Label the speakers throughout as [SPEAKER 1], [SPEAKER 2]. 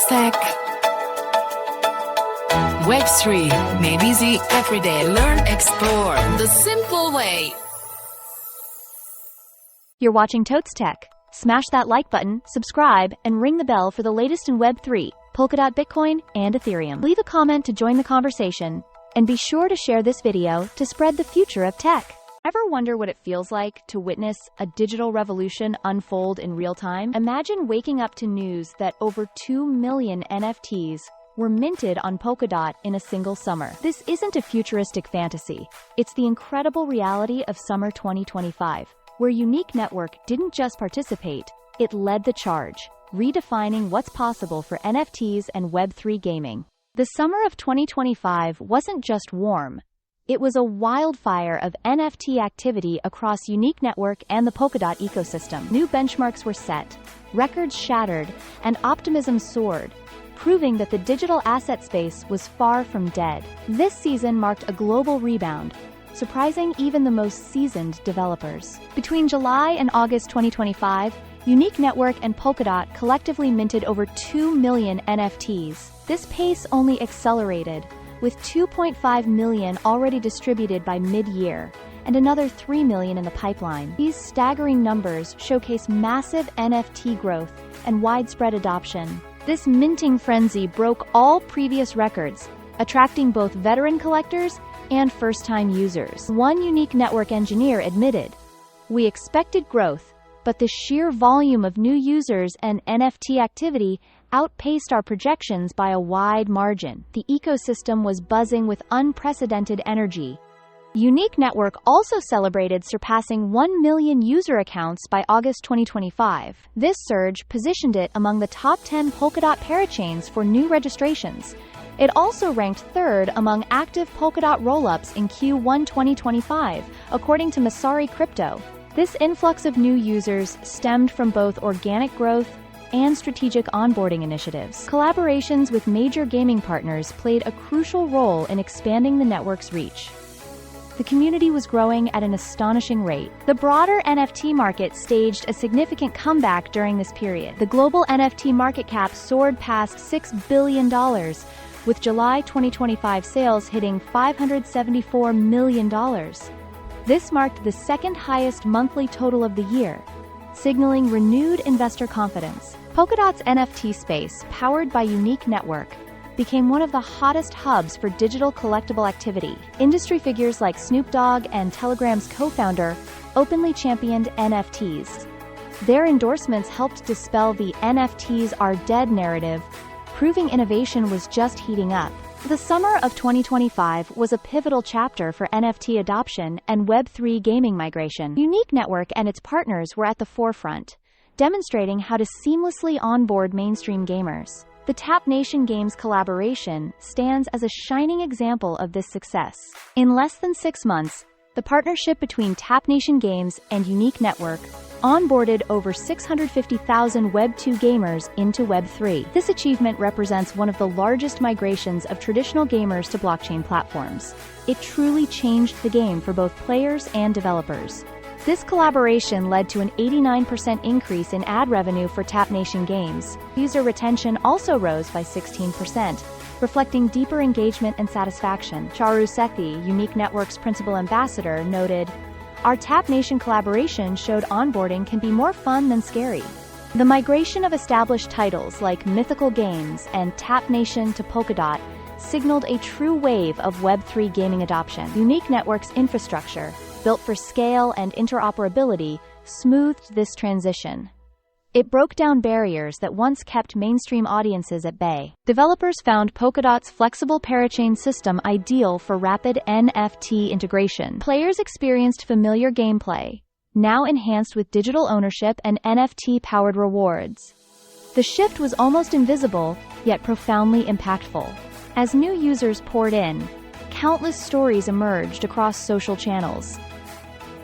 [SPEAKER 1] Tech. Web3, made easy every day. Learn, explore the simple way.
[SPEAKER 2] You're watching Totes Tech. Smash that like button, subscribe, and ring the bell for the latest in Web3, Polkadot, Bitcoin, and Ethereum. Leave a comment to join the conversation, and be sure to share this video to spread the future of tech. Ever wonder what it feels like to witness a digital revolution unfold in real time? Imagine waking up to news that over 2 million NFTs were minted on Polkadot in a single summer. This isn't a futuristic fantasy. It's the incredible reality of summer 2025, where Unique Network didn't just participate, it led the charge, redefining what's possible for NFTs and Web3 gaming. The summer of 2025 wasn't just warm. It was a wildfire of NFT activity across Unique Network and the Polkadot ecosystem. New benchmarks were set, records shattered, and optimism soared, proving that the digital asset space was far from dead. This season marked a global rebound, surprising even the most seasoned developers. Between July and August 2025, Unique Network and Polkadot collectively minted over 2 million NFTs. This pace only accelerated, with 2.5 million already distributed by mid-year, and another 3 million in the pipeline. These staggering numbers showcase massive NFT growth and widespread adoption. This minting frenzy broke all previous records, attracting both veteran collectors and first-time users. One Unique Network engineer admitted, "We expected growth, but the sheer volume of new users and NFT activity outpaced our projections by a wide margin." The ecosystem was buzzing with unprecedented energy. Unique Network also celebrated surpassing 1 million user accounts by August 2025. This surge positioned it among the top 10 Polkadot parachains for new registrations. It also ranked third among active Polkadot rollups in Q1 2025, according to Masari Crypto. This influx of new users stemmed from both organic growth and strategic onboarding initiatives. Collaborations with major gaming partners played a crucial role in expanding the network's reach. The community was growing at an astonishing rate. The broader NFT market staged a significant comeback during this period. The global NFT market cap soared past $6 billion, with July 2025 sales hitting $574 million. This marked the second highest monthly total of the year, signaling renewed investor confidence. Polkadot's NFT space, powered by Unique Network, became one of the hottest hubs for digital collectible activity. Industry figures like Snoop Dogg and Telegram's co-founder openly championed NFTs. Their endorsements helped dispel the "NFTs are dead" narrative, proving innovation was just heating up. The summer of 2025 was a pivotal chapter for NFT adoption and Web3 gaming migration. Unique Network and its partners were at the forefront, demonstrating how to seamlessly onboard mainstream gamers. The Tap Nation Games collaboration stands as a shining example of this success. In less than 6 months, the partnership between Tap Nation Games and Unique Network onboarded over 650,000 Web2 gamers into Web3. This achievement represents one of the largest migrations of traditional gamers to blockchain platforms. It truly changed the game for both players and developers. This collaboration led to an 89% increase in ad revenue for Tap Nation Games. User retention also rose by 16%, reflecting deeper engagement and satisfaction. Charu Sethi, Unique Network's principal ambassador, noted, "Our Tap Nation collaboration showed onboarding can be more fun than scary." The migration of established titles like Mythical Games and Tap Nation to Polkadot signaled a true wave of Web3 gaming adoption. Unique Network's infrastructure, built for scale and interoperability, smoothed this transition. It broke down barriers that once kept mainstream audiences at bay. Developers found Polkadot's flexible parachain system ideal for rapid NFT integration. Players experienced familiar gameplay, now enhanced with digital ownership and NFT-powered rewards. The shift was almost invisible, yet profoundly impactful. As new users poured in, countless stories emerged across social channels.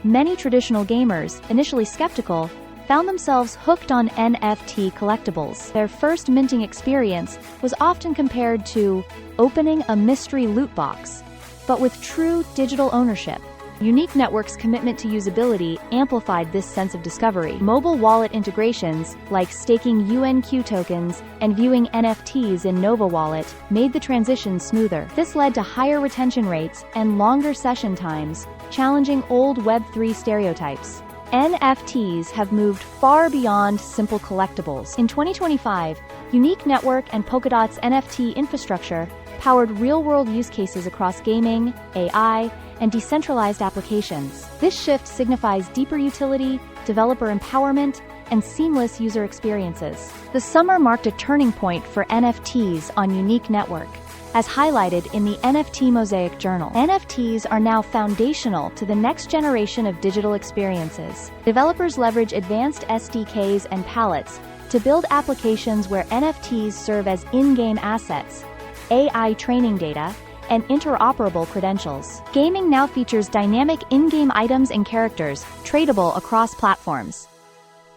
[SPEAKER 2] Many traditional gamers, initially skeptical, found themselves hooked on NFT collectibles. Their first minting experience was often compared to opening a mystery loot box, but with true digital ownership. Unique Network's commitment to usability amplified this sense of discovery. Mobile wallet integrations, like staking UNQ tokens and viewing NFTs in Nova Wallet, made the transition smoother. This led to higher retention rates and longer session times, challenging old Web3 stereotypes. NFTs have moved far beyond simple collectibles. In 2025, Unique Network and Polkadot's NFT infrastructure powered real-world use cases across gaming, AI, and decentralized applications. This shift signifies deeper utility, developer empowerment, and seamless user experiences. The summer marked a turning point for NFTs on Unique Network, as highlighted in the NFT Mosaic Journal. NFTs are now foundational to the next generation of digital experiences. Developers leverage advanced SDKs and palettes to build applications where NFTs serve as in-game assets, AI training data, and interoperable credentials. Gaming now features dynamic in-game items and characters, tradable across platforms.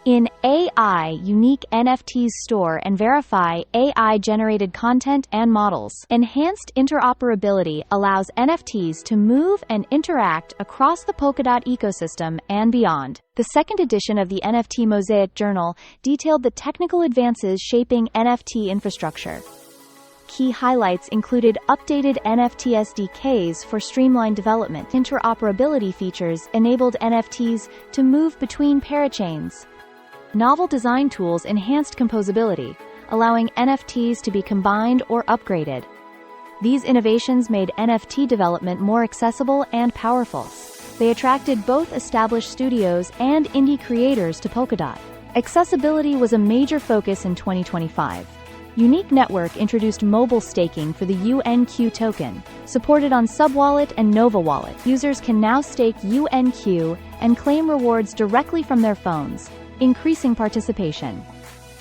[SPEAKER 2] In AI, Unique NFTs store and verify AI-generated content and models. Enhanced interoperability allows NFTs to move and interact across the Polkadot ecosystem and beyond. The second edition of the NFT Mosaic Journal detailed the technical advances shaping NFT infrastructure. Key highlights included updated NFT SDKs for streamlined development. Interoperability features enabled NFTs to move between parachains. Novel design tools enhanced composability, allowing NFTs to be combined or upgraded. These innovations made NFT development more accessible and powerful. They attracted both established studios and indie creators to Polkadot. Accessibility was a major focus in 2025. Unique Network introduced mobile staking for the UNQ token, supported on Subwallet and Nova Wallet. Users can now stake UNQ and claim rewards directly from their phones, increasing participation.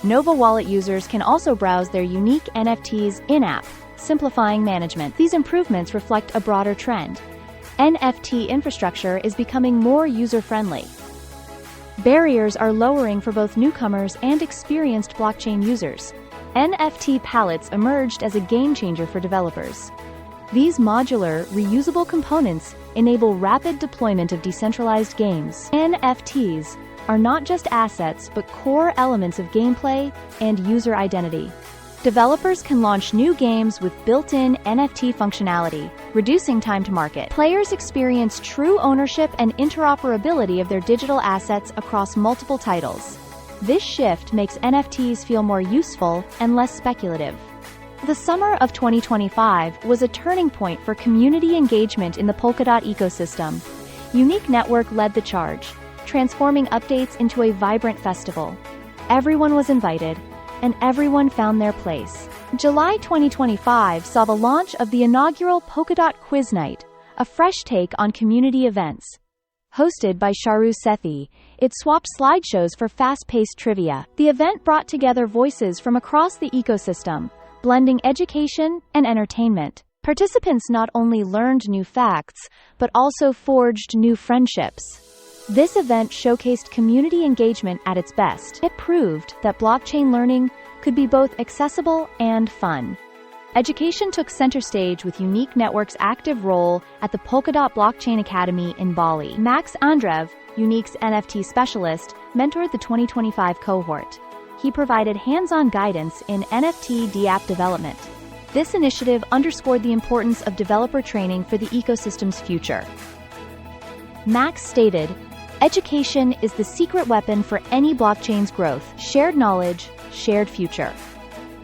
[SPEAKER 2] Nova Wallet users can also browse their unique NFTs in-app, simplifying management. These improvements reflect a broader trend. NFT infrastructure is becoming more user-friendly. Barriers are lowering for both newcomers and experienced blockchain users. NFT palettes emerged as a game-changer for developers. These modular, reusable components enable rapid deployment of decentralized games. NFTs are not just assets but core elements of gameplay and user identity. Developers can launch new games with built-in NFT functionality, reducing time to market. Players experience true ownership and interoperability of their digital assets across multiple titles. This shift makes NFTs feel more useful and less speculative. The summer of 2025 was a turning point for community engagement in the Polkadot ecosystem. Unique Network led the charge, transforming updates into a vibrant festival. Everyone was invited, and everyone found their place. July 2025 saw the launch of the inaugural Polkadot Quiz Night, a fresh take on community events. Hosted by Sharu Sethi, it swapped slideshows for fast-paced trivia. The event brought together voices from across the ecosystem, blending education and entertainment. Participants not only learned new facts, but also forged new friendships. This event showcased community engagement at its best. It proved that blockchain learning could be both accessible and fun. Education took center stage with Unique Network's active role at the Polkadot Blockchain Academy in Bali. Max Andreev, Unique's NFT specialist, mentored the 2025 cohort. He provided hands-on guidance in NFT DApp development. This initiative underscored the importance of developer training for the ecosystem's future. Max stated, "Education is the secret weapon for any blockchain's growth. Shared knowledge, shared future."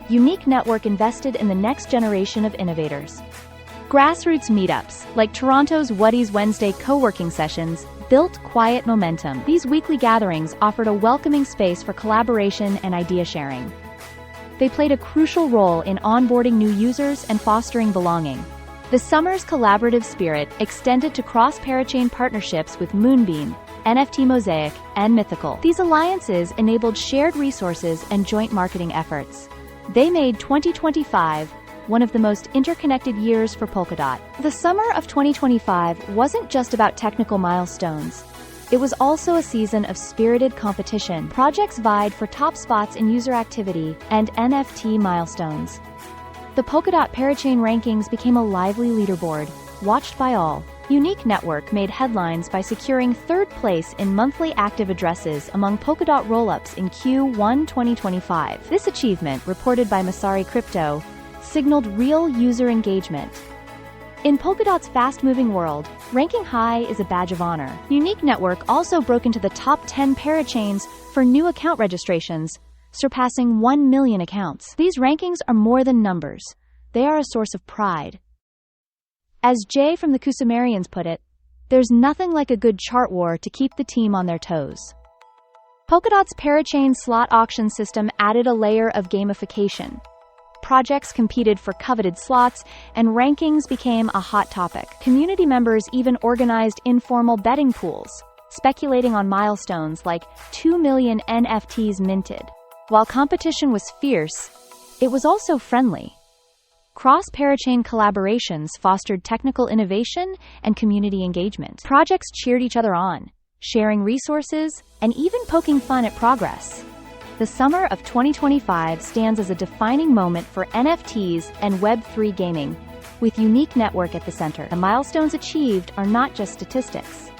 [SPEAKER 2] Unique Network invested in the next generation of innovators. Grassroots meetups, like Toronto's Wuddy's Wednesday co-working sessions, built quiet momentum. These weekly gatherings offered a welcoming space for collaboration and idea sharing. They played a crucial role in onboarding new users and fostering belonging. The summer's collaborative spirit extended to cross-parachain partnerships with Moonbeam, NFT Mosaic, and Mythical. These alliances enabled shared resources and joint marketing efforts. They made 2025 one of the most interconnected years for Polkadot. The summer of 2025 wasn't just about technical milestones. It was also a season of spirited competition. Projects vied for top spots in user activity and NFT milestones. The Polkadot Parachain rankings became a lively leaderboard, watched by all. Unique Network made headlines by securing third place in monthly active addresses among Polkadot rollups in Q1 2025. This achievement, reported by Masari Crypto, signaled real user engagement. In Polkadot's fast-moving world, ranking high is a badge of honor. Unique Network also broke into the top 10 parachains for new account registrations, surpassing 1 million accounts. These rankings are more than numbers. They are a source of pride. As Jay from the Kusumerians put it, there's nothing like a good chart war to keep the team on their toes. Polkadot's parachain slot auction system added a layer of gamification. Projects competed for coveted slots, and rankings became a hot topic. Community members even organized informal betting pools, speculating on milestones like 2 million NFTs minted. While competition was fierce, it was also friendly. Cross-parachain collaborations fostered technical innovation and community engagement. Projects cheered each other on, sharing resources and even poking fun at progress. The summer of 2025 stands as a defining moment for NFTs and Web3 gaming, with Unique Network at the center. The milestones achieved are not just statistics.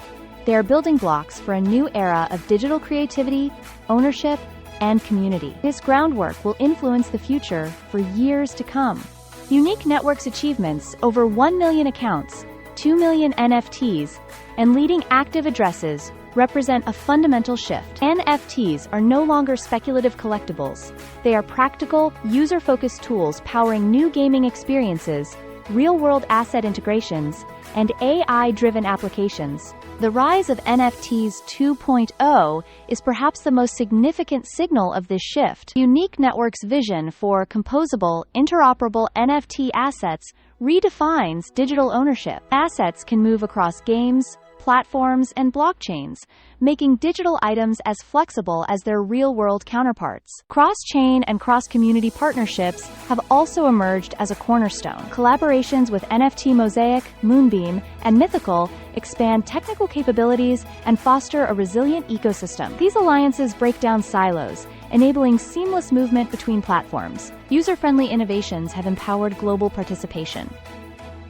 [SPEAKER 2] They are building blocks for a new era of digital creativity, ownership, and community. This groundwork will influence the future for years to come. Unique Network's achievements, over 1 million accounts, 2 million NFTs, and leading active addresses, represent a fundamental shift. NFTs are no longer speculative collectibles. They are practical, user-focused tools powering new gaming experiences, real-world asset integrations, and AI-driven applications. The rise of NFTs 2.0 is perhaps the most significant signal of this shift. Unique Network's vision for composable, interoperable NFT assets redefines digital ownership. Assets can move across games, platforms, and blockchains, making digital items as flexible as their real-world counterparts. Cross-chain and cross-community partnerships have also emerged as a cornerstone. Collaborations with NFT Mosaic, Moonbeam, and Mythical expand technical capabilities and foster a resilient ecosystem. These alliances break down silos, enabling seamless movement between platforms. User-friendly innovations have empowered global participation.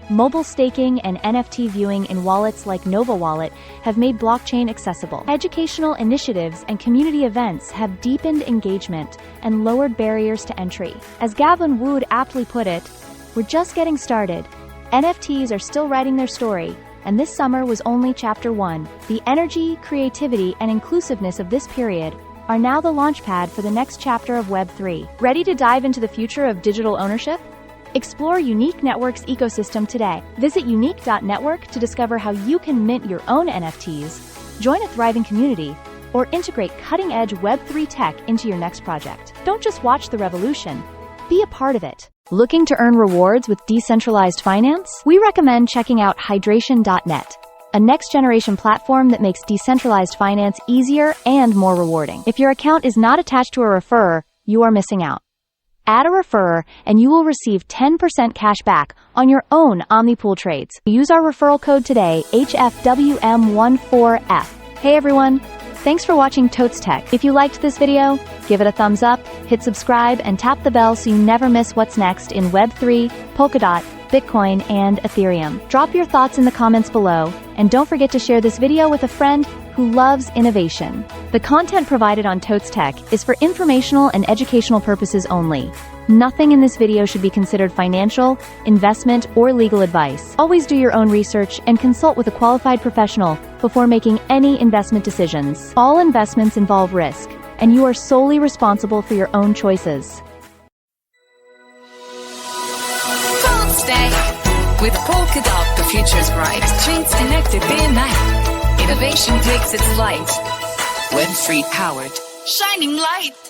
[SPEAKER 2] Mobile staking and NFT viewing in wallets like Nova Wallet have made blockchain accessible. Educational initiatives and community events have deepened engagement and lowered barriers to entry. As Gavin Wood aptly put it, "We're just getting started. NFTs are still writing their story, and this summer was only chapter 1. The energy, creativity, and inclusiveness of this period are now the launchpad for the next chapter of Web3. Ready to dive into the future of digital ownership? Explore Unique Network's ecosystem today. Visit unique.network to discover how you can mint your own NFTs, join a thriving community, or integrate cutting-edge Web3 tech into your next project. Don't just watch the revolution, be a part of it. Looking to earn rewards with decentralized finance? We recommend checking out hydration.net, a next-generation platform that makes decentralized finance easier and more rewarding. If your account is not attached to a referrer, you are missing out. Add a referrer, and you will receive 10% cash back on your own Omnipool trades. Use our referral code today, HFWM14F. Hey everyone, thanks for watching Totes Tech. If you liked this video, give it a thumbs up, hit subscribe, and tap the bell so you never miss what's next in Web3, Polkadot, Bitcoin, and Ethereum. Drop your thoughts in the comments below, and don't forget to share this video with a friend who loves innovation. The content provided on Totes Tech is for informational and educational purposes only. Nothing in this video should be considered financial, investment, or legal advice. Always do your own research and consult with a qualified professional before making any investment decisions. All investments involve risk, and you are solely responsible for your own choices.
[SPEAKER 1] Stay with Polkadot, the future's bright. Chains connected day and night. Innovation takes its flight. Web3 powered, shining light.